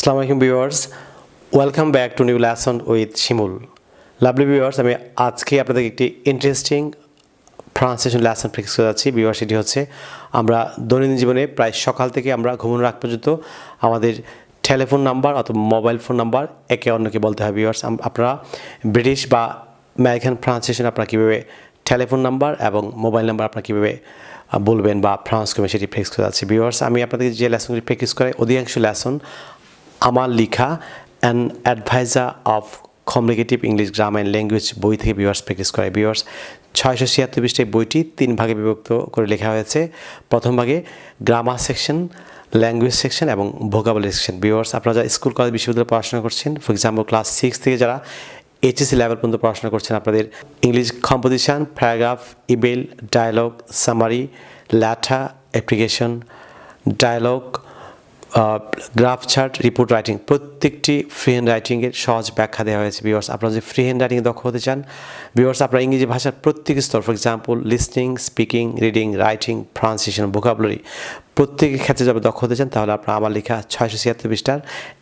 আসসালামু আলাইকুম viewers, welcome back to new lesson with Shimul. Lovely viewers, আমি আজকে আপনাদের একটি ইন্টারেস্টিং প্রনাউন্সিয়েশন লেসন প্র্যাকটিস করে যাচ্ছি। ভিউয়ার্স, এটি হচ্ছে আমরা দৈনন্দিন জীবনে প্রায় সকাল থেকে আমরা ঘুমানোর আগ পর্যন্ত আমাদের টেলিফোন নাম্বার অথবা মোবাইল ফোন নাম্বার একে অন্যকে বলতে হয়। ভিউয়ার্স, আপনারা ব্রিটিশ বা আমেরিকান প্রনাউন্সিয়েশন আপনারা কীভাবে টেলিফোন নাম্বার এবং মোবাইল নাম্বার আপনারা কীভাবে বলবেন বা প্রনাউন্স করবেন সেটি প্র্যাকটিস করে যাচ্ছি। ভিউয়ার্স, আমি আপনাদের যে লেসনগুলি প্র্যাকটিস করে অধিকাংশ লেসন আমার লিখা an adviser of communicative English grammar and language বই থেকে ভিউয়ার্স প্র্যাকটিস করে। ভিউয়ার্স, 676 পৃষ্ঠায় বইটি 3 ভাগে বিভক্ত করে লেখা হয়েছে। প্রথম ভাগে গ্রামার সেকশন, ল্যাঙ্গুয়েজ সেকশন এবং ভোকাবুলারি সেকশন। ভিউয়ার্স, আপনারা যারা স্কুল কলেজ বিশ্ববিদ্যালয়ে পড়াশোনা করছেন, ফর এক্সাম্পল ক্লাস 6 থেকে যারা এইচএসসি লেভেল পর্যন্ত পড়াশোনা করছেন, আপনাদের English composition, paragraph, email, dialogue, summary, letter, application, dialogue, graph chart, report writing প্রত্যেকটি ফ্রি হ্যান্ড রাইটিংয়ের সহজ ব্যাখ্যা দেওয়া হয়েছে। ভিউয়ার্স, আপনারা যদি ফ্রি হ্যান্ড রাইটিংয়ে দক্ষ হতে চান, ভিউয়ার্স আপনারা ইংরেজি ভাষার প্রত্যেক স্তর, for example listening, speaking, reading, writing, pronunciation, vocabulary প্রত্যেকের ক্ষেত্রে যাবে দক্ষ হতে চান, তাহলে আপনারা আমার লেখা 676 পৃষ্ঠার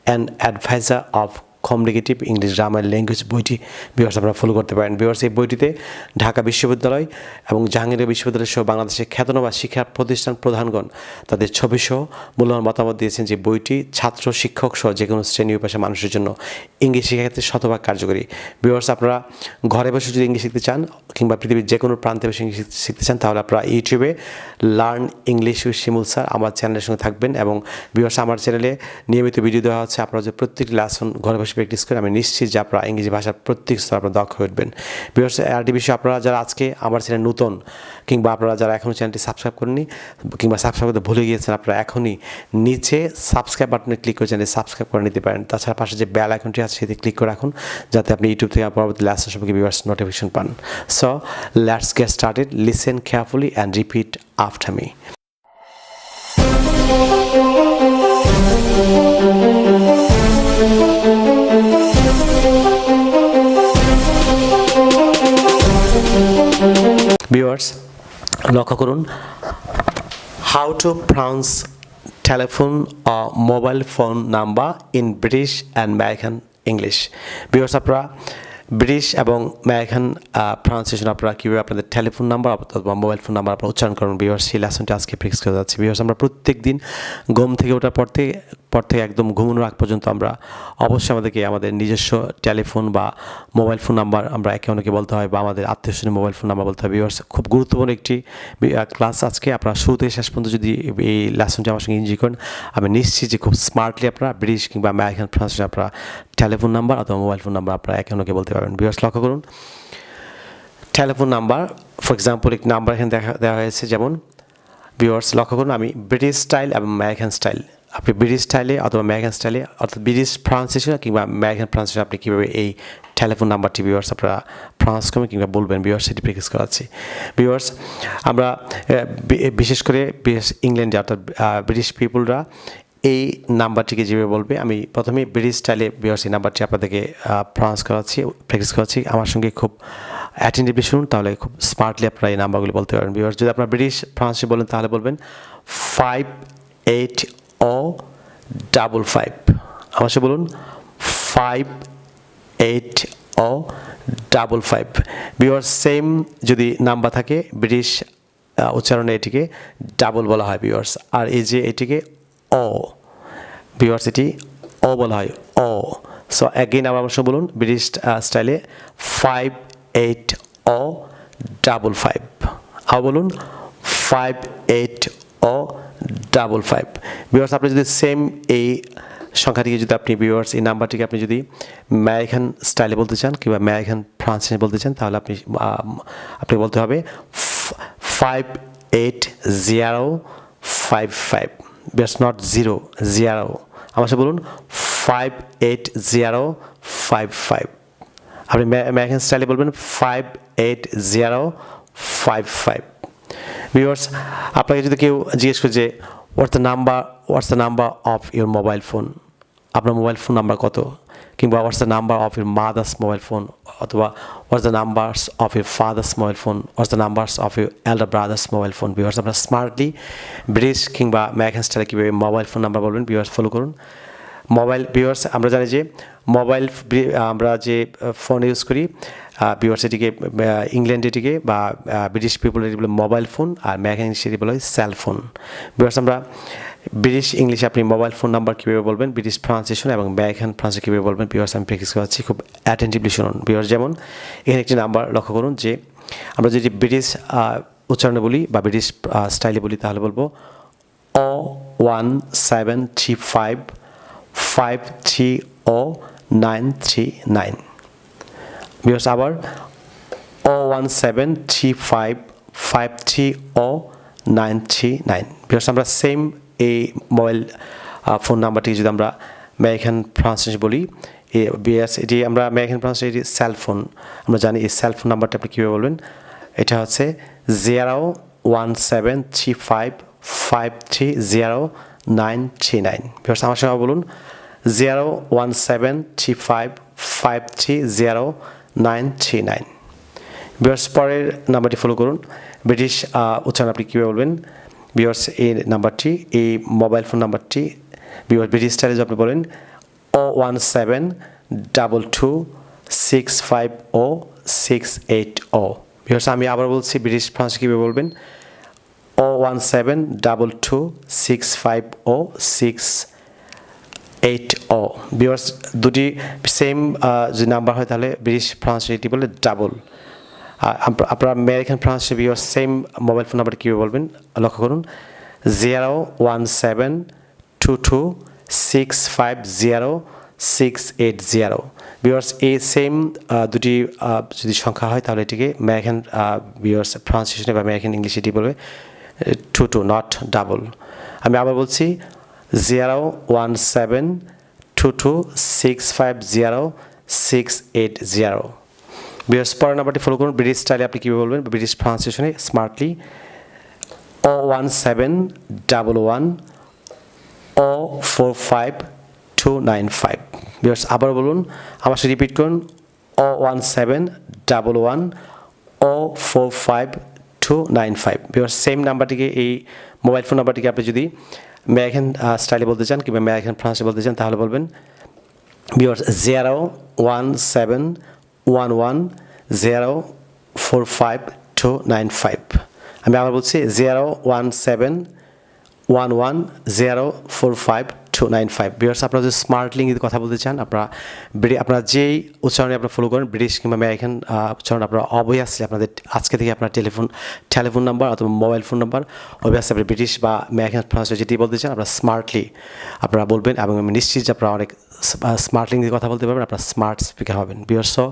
an adviser of communicative English grammar language বইটি ভিউয়ার্স আপনারা ফলো করতে পারেন। ভিউয়ার্স, এই বইটিতে ঢাকা বিশ্ববিদ্যালয় এবং জাহাঙ্গীরনগর বিশ্ববিদ্যালয় সহ বাংলাদেশের খ্যাতনামা শিক্ষা প্রতিষ্ঠান প্রধানগণ তাদের ছবিসহ মূল্যবান মতামত দিয়েছেন যে বইটি ছাত্র, শিক্ষক সহ যে কোনো শ্রেণী ও পেশার মানুষের জন্য ইংলিশ শিক্ষার ক্ষেত্রে শতভাগ কার্যকরী। ভিউয়ার্স, আপনারা ঘরে বসে যদি ইংলিশ শিখতে চান কিংবা পৃথিবীর যে কোনো প্রান্তে বসে ইংলিশ শিখতে চান, তাহলে আপনারা ইউটিউবে learn English with Shimul sir আমার চ্যানেলের সঙ্গে থাকবেন। এবং ভিউয়ার্স, আমার চ্যানেলে নিয়মিত ভিডিও দেওয়া হচ্ছে। আপনারা যে প্রত্যেকটি লেসন ঘরে বসে প্র্যাকটিস করে আমি নিশ্চিত যে আপনারা ইংরেজি ভাষার প্রত্যেক স্তর আপনারা দক্ষ হয়ে উঠবেন। ভিউয়ার্স, আরেকটি বিষয়, আপনারা যারা আজকে আমার চ্যানেল নতুন কিংবা আপনারা যারা এখনও চ্যানেলটি সাবস্ক্রাইব করেননি কিংবা সাবস্ক্রাইব করতে ভুলে গিয়েছেন, আপনারা এখনই নিচে সাবস্ক্রাইব বাটনে ক্লিক করে চ্যানেল সাবস্ক্রাইব করে নিতে পারেন। তাছাড়া পাশে যে বেল আইকনটি আছে সেটি ক্লিক করে রাখুন, যাতে আপনি ইউটিউব থেকে পরবর্তী লেসন সম্পর্কে ভিউয়ার্স নোটিফিকেশন পান। So let's get started, listen carefully and repeat after me. Viewers, লক্ষ্য করুন, how to pronounce telephone or mobile phone number in British and American English. Viewers, আপনারা ব্রিটিশ এবং আমেরিকান প্রনাউন্সিয়েশন আপনারা কীভাবে আপনাদের telephone number অথবা mobile phone number আপনারা উচ্চারণ করুন। ভিউয়ার্স, সেই লেসনটি আজকে প্র্যাকটিস করে যাচ্ছি। ভিউয়ার্স, আমরা প্রত্যেক দিন ঘুম থেকে ওঠার পর থেকে একদম ঘুমানোর আগ পর্যন্ত আমরা অবশ্যই আমাদের নিজস্ব টেলিফোন বা মোবাইল ফোন নাম্বার আমরা একে অন্যকে বলতে হয় বা আমাদের আত্মীয়স্বজনের মোবাইল ফোন নাম্বার বলতে হয়। ভিউয়ার্স, খুব গুরুত্বপূর্ণ একটি ক্লাস আজকে। আপনারা শুরু থেকে শেষ পর্যন্ত যদি এই লেসনটি আমার সঙ্গে এনজয় করেন, আমি নিশ্চিত যে খুব স্মার্টলি আপনারা ব্রিটিশ কিংবা আমেরিকান প্রনাউন্সিয়েশন আপনারা টেলিফোন নাম্বার অথবা মোবাইল ফোন নাম্বার আপনারা একে অন্যকে বলতে পারবেন। ভিউয়ার্স, লক্ষ্য করুন, টেলিফোন নাম্বার, ফর এক্সাম্পল একটি নাম্বার এখানে দেওয়া হয়েছে। যেমন ভিউয়ার্স, লক্ষ্য করুন, আমি ব্রিটিশ স্টাইল এবং আমেরিকান স্টাইল, আপনি ব্রিটিশ স্টাইলে অথবা আমেরিকান স্টাইলে অর্থাৎ ব্রিটিশ প্রনাউন্সিয়েশন কিংবা আমেরিকান প্রনাউন্সিয়েশন আপনি কীভাবে এই টেলিফোন নাম্বারটি ভিউয়ার্স আপনারা প্রনাউন্স করবেন কিংবা বলবেন, ভিউয়ার্স সেটি প্র্যাকটিস করাচ্ছি। ভিউয়ার্স, আমরা বিশেষ করে ইংল্যান্ডে অর্থাৎ ব্রিটিশ পিপুলরা এই নাম্বারটিকে যেভাবে বলবে, আমি প্রথমে ব্রিটিশ স্টাইলে ভিউয়ার্স এই নাম্বারটি আপনাদেরকে প্রনাউন্স করাচ্ছি, প্র্যাকটিস করাচ্ছি। আমার সঙ্গে খুব অ্যাটেন্টিভলি শুনুন, তাহলে খুব স্মার্টলি আপনারা এই নাম্বারগুলি বলতে পারবেন। ভিউয়ার্স, যদি আপনারা ব্রিটিশ প্রনাউন্সিয়েশন বলেন তাহলে বলবেন 580555। আমার সাথে বলুন 580555। ভিউয়ার্স, সেম যদি নাম্বার থাকে ব্রিটিশ উচ্চারণে এটিকে ডাবল বলা হয় ভিউয়ার্স। আর এই যে এটিকে ও, ভিউয়ার্স এটি ও বলা হয় ও। সো অ্যাগেইন আবার আমার সঙ্গে বলুন ব্রিটিশ স্টাইলে 580555। আবার বলুন 580555। ভিউয়ার্স, আপনি যদি সেম এই সংখ্যাটিকে যদি আপনি ভিউয়ার্স এই নাম্বারটিকে আপনি যদি আমেরিকান স্টাইলে বলতে চান কিংবা আমেরিকান প্রনাউন্সিয়েশন বলতে চান, তাহলে আপনি বলতে হবে 58055। ভিউয়ার্স, নট 0 আমার সাথে বলুন 58055। আপনি আমেরিকান স্টাইলে বলবেন 58055। ভিউয়ার্স, আপনাকে যদি কেউ জিজ্ঞেস করে যে what's the number of your mobile phone, আপনার মোবাইল ফোন নাম্বার কত, কিংবা what's the number of your mother's mobile phone, অথবা what's the numbers of your father's mobile phone, what's the numbers of your elder brother's mobile phone. Viewers, আপনারা smartly British কিংবা American স্টাইলে কীভাবে mobile phone number বলবেন viewers follow করুন। Mobile viewers আমরা জানি যে মোবাইল আমরা যে ফোন ইউজ করি ভিউয়ার্স এটিকে ইংল্যান্ডে এটিকে বা ব্রিটিশ পিপল এটি বলে মোবাইল ফোন আর আমেরিকান ইংলিশে এটি বলা হয় সেল ফোন। ভিউয়ার্স আমরা ব্রিটিশ ইংলিশে আপনি মোবাইল ফোন নাম্বার কীভাবে বলবেন, ব্রিটিশ প্রনাউন্সিয়েশন এবং আমেরিকান প্রনাউন্সিয়েশন কীভাবে বলবেন ভিউয়ার্স আমি প্র্যাকটিস করাচ্ছি, খুব অ্যাটেন্টিভলি শুনুন। ভিউয়ার্স যেমন এখানে একটি নাম্বার লক্ষ্য করুন যে আমরা যদি ব্রিটিশ উচ্চারণে বলি বা ব্রিটিশ স্টাইলে বলি তাহলে বলবো 01735530939। ভিউয়ার্স আবার 01735530939। ভিউয়ার্স আমরা সেম এই মোবাইল ফোন নাম্বারটি যদি আমরা আমেরিকান প্রনাউন্সিয়েশন বলি ভিউয়ার্স এটি আমরা আমেরিকান প্রনাউন্সিয়েশন এটি সেল ফোন, আমরা জানি এই সেল ফোন নাম্বারটা আপনি কীভাবে বলবেন, এটা হচ্ছে 01735530939। ভিউয়ার্স আমার সঙ্গে বলুন 01735530939। ভিউয়ার্স পরের নাম্বারটি ফলো করুন, ব্রিটিশ উচ্চারণ আপনি কীভাবে বলবেন ভিউয়ার্স এই নাম্বারটি, এই মোবাইল ফোন নাম্বারটি ভিউয়ার্স ব্রিটিশ স্টাইলে যদি আপনি বলেন 01722650680। ভিউয়ার্স আমি আবার বলছি ব্রিটিশ ফ্রান্স কীভাবে বলবেন 01722650680। ভিউয়ার্স দুটি সেম যদি নাম্বার হয় তাহলে ব্রিটিশ ফ্রান্স এটি বলে ডাবল। আপনার American France viewers same mobile phone number কীভাবে বলবেন লক্ষ্য করুন 01722650680। ভিউয়ার্স এই সেম দুটি যদি সংখ্যা হয় তাহলে এটিকে আমেরিকান ভিউয়ার্স প্রনাউন্সিয়েশনে বা আমেরিকান ইংলিশ এটি বলবে 22 নট ডাবল। আমি আবার বলছি 01722650680। ভিউয়ার্স পরের নাম্বারটি ফলো করুন, ব্রিটিশ স্টাইলে আপনি কীভাবে বলবেন ব্রিটিশ প্রনাউন্সিয়েশনে স্মার্টলি 01711045295। ভিউয়ার্স আবার বলুন আমার সাথে রিপিট করুন 01711045295। ভিউয়ার্স সেম নাম্বারটিকে এই মোবাইল ফোন নাম্বারটিকে আপনি যদি আমেরিকান স্টাইলে বলতে চান কিংবা আমেরিকান ফ্রান্সে বলতে চান তাহলে বলবেন ভিউয়ার্স 01711045295। আমি আবার বলছি 01711045295। ভিউয়ার্স আপনারা যদি স্মার্টলি ইংরেজিতে কথা বলতে চান আপনারা যেই উচ্চারণে আপনারা ফলো করেন ব্রিটিশ কিংবা আমেরিকান উচ্চারণ আপনারা অবভিয়াসলি আপনাদের আজকে থেকে আপনার টেলিফোন নাম্বার অথবা মোবাইল ফোন নাম্বার অবভিয়াসলি আপনি ব্রিটিশ বা আমেরিকান ফ্রান্সে যেটি বলতে চান আপনারা স্মার্টলি আপনারা বলবেন এবং আমি নিশ্চিত যে আপনারা অনেক স্মার্টলি ইংরেজি কথা বলতে পারবেন, আপনারা স্মার্ট স্পিকার হবেন। Viewers so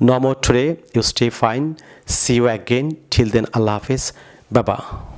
no more today, you stay fine, see you again, till then Allah Hafiz, bye bye.